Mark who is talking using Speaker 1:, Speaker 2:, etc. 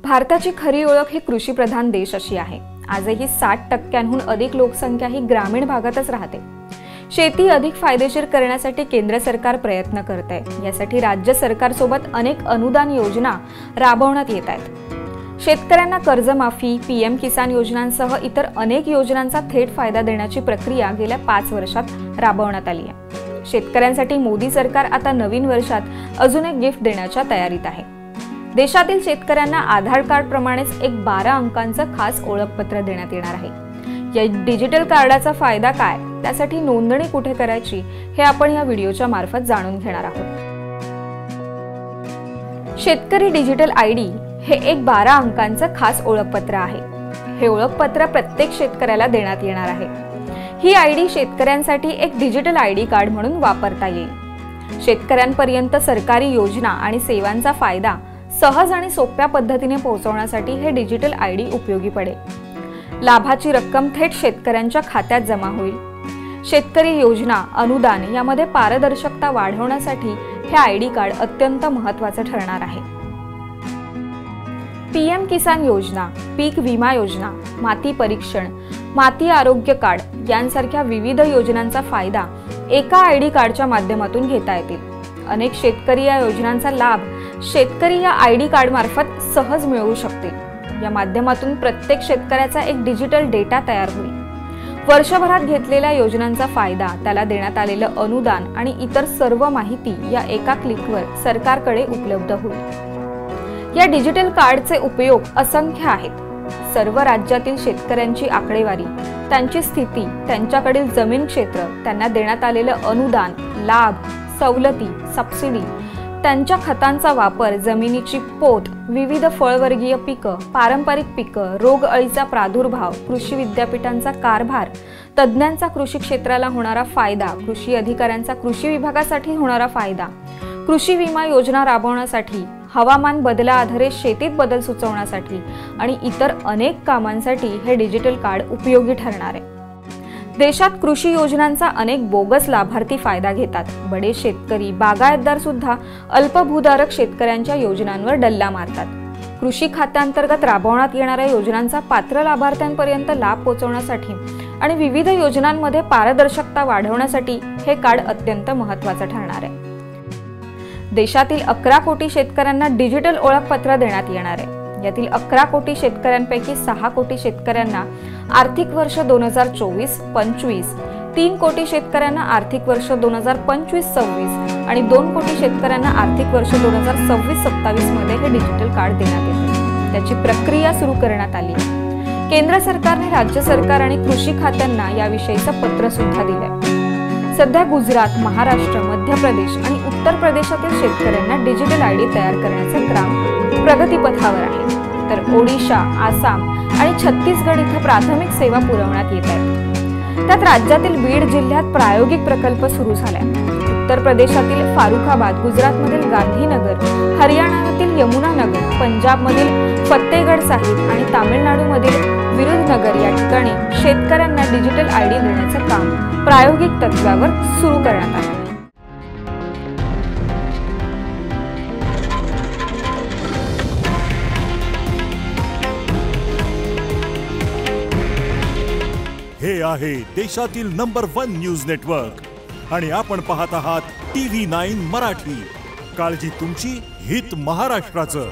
Speaker 1: भारताची खरी ओळख ही कृषीप्रधान देश अशी आहे। आजही 60% अधिक लोकसंख्या ही ग्रामीण भागातच राहते। शेती अधिक फायदेशीर करण्यासाठी केंद्र सरकार प्रयत्न करत आहे। यासाठी राज्य सरकार सोबत अनेक अनुदान योजना राबवण्यात येत आहेत। शेतकऱ्यांना कर्जमाफी, पीएम किसान योजनांसह इतर अनेक योजनांचा थेट फायदा देण्याची प्रक्रिया गेल्या 5 वर्षात राबवण्यात आली आहे। शेतकऱ्यांसाठी मोदी सरकार आता नवीन वर्षात अजून एक गिफ्ट देण्याच्या तयारीत आहे। देशातील शेतकऱ्यांना आधार कार्ड प्रमाणेच एक 12 अंकांचं खास ओळखपत्र देण्यात येणार आहे। या डिजिटल कार्डाचा फायदा काय, त्यासाठी नोंदणी कुठे करायची हे आपण या व्हिडिओच्या मार्फत जाणून घेणार आहोत। शेतकरी डिजिटल आयडी हे एक 12 अंकांचं खास ओळखपत्र आहे। हे ओळखपत्र प्रत्येक शेतकऱ्याला देण्यात येणार आहे। ही आयडी शेतकऱ्यांसाठी एक डिजिटल आयडी कार्ड म्हणून वापरता येईल। शेतकऱ्यांपर्यंत सरकारी योजना आणि सेवांचा फायदा सहज आणि सोप्या पद्धतीने पोहोचवण्यासाठी हे डिजिटल आयडी उपयोगी पडेल। लाभाची रक्कम थेट शेतकऱ्यांच्या खात्यात जमा होईल। शेतकरी योजना, अनुदान यामध्ये पारदर्शकता वाढवण्यासाठी हे आयडी कार्ड अत्यंत महत्त्वाचं ठरणार आहे। पीएम किसान योजना, पीक विमा योजना, माती परीक्षण, माती आरोग्य कार्ड यांसारख्या विविध योजनांचा फायदा एका आयडी कार्डच्या माध्यमातून घेता येतील। अनेक शेतकरी या योजनांचा लाभ शेतकरी या आयडी कार्ड मार्फत सहज मिळवू शकतील। या माध्यमातून प्रत्येक शेतकऱ्याचा एक डिजिटल डेटा तयार होईल। वर्षभरात घेतलेल्या योजनांचा फायदा, त्याला देण्यात आलेलं अनुदान आणि इतर सर्व माहिती या एका क्लिकवर सरकारकडे उपलब्ध होईल। या डिजिटल कार्डचे उपयोग असंख्य आहेत। सर्व राज्यातील शेतकऱ्यांची आकडेवारी, त्यांची स्थिती, त्यांच्याकडील जमीन क्षेत्र, त्यांना देण्यात आलेलं अनुदान, लाभ, सवलती, सबसिडी, त्यांच्या खतांचा वापर, जमिनीची पोत, विविध फळवर्गीय पिकं, पारंपरिक पिकं, रोगअळीचा प्रादुर्भाव, कृषी विद्यापीठांचा कारभार, तज्ञांचा कृषी क्षेत्राला होणारा फायदा, कृषी अधिकाऱ्यांचा कृषी विभागासाठी होणारा फायदा, कृषी विमा योजना राबवण्यासाठी, हवामान बदलाआधारित शेतीत बदल सुचवण्यासाठी आणि इतर अनेक कामांसाठी हे डिजिटल कार्ड उपयोगी ठरणार आहे। देशात कृषी योजनांचा अनेक बोगस लाभार्थी फायदा घेतात। बडे शेतकरी, बागायतदार सुद्धा अल्पभूधारक शेतकऱ्यांच्या योजनांवर डल्ला मारतात। कृषी खात्यांतर्गत राबवण्यात येणाऱ्या योजनांचा पात्र लाभार्थ्यांपर्यंत लाभ पोहोचवण्यासाठी आणि विविध योजनांमध्ये पारदर्शकता वाढवण्यासाठी हे कार्ड अत्यंत महत्त्वाचं ठरणार आहे। देशातील 11 कोटी शेतकऱ्यांना डिजिटल ओळखपत्र देण्यात येणार आहे। यातील 11 कोटी शेतकऱ्यांपैकी 6 कोटी शेतकऱ्यांना आर्थिक वर्ष 2024-25, 3 कोटी शेतकऱ्यांना आर्थिक वर्ष 2025-26 आणि 2 कोटी शेतकऱ्यांना आर्थिक वर्ष 2026-27 मध्ये हे डिजिटल कार्ड देण्यात येते। त्याची प्रक्रिया सुरू करण्यात आली आहे। केंद्र सरकारने राज्य सरकार आणि कृषी खात्यांना याविषयीचं पत्र सुद्धा दिलंय। सध्या गुजरात, महाराष्ट्र, मध्य प्रदेश आणि उत्तर प्रदेशातील शेतकऱ्यांना डिजिटल आयडी तयार करण्याचे काम प्रगतीपथावर आहे, तर ओडिशा, आसाम आणि छत्तीसगड इथं प्राथमिक सेवा पुरवण्यात येत आहेत। त्यात राज्यातील बीड जिल्ह्यात प्रायोगिक प्रकल्प सुरू झालाय। उत्तर प्रदेशातील फारुखाबाद, गुजरातमधील गांधीनगर, हरियाणातील यमुनानगर, पंजाबमधील फतेहगड साहिब आणि तामिळनाडूमधील विरुधनगर या ठिकाणी शेतकऱ्यांना डिजिटल आयडी देण्याचं काम प्रायोगिक तत्त्वावर सुरू करण्यात आलं आहे।
Speaker 2: हे आहे देशातील नंबर 1 न्यूज नेटवर्क आणि आपण पाहत आहात TV9 मराठी। काळजी तुमची, हित महाराष्ट्राचं।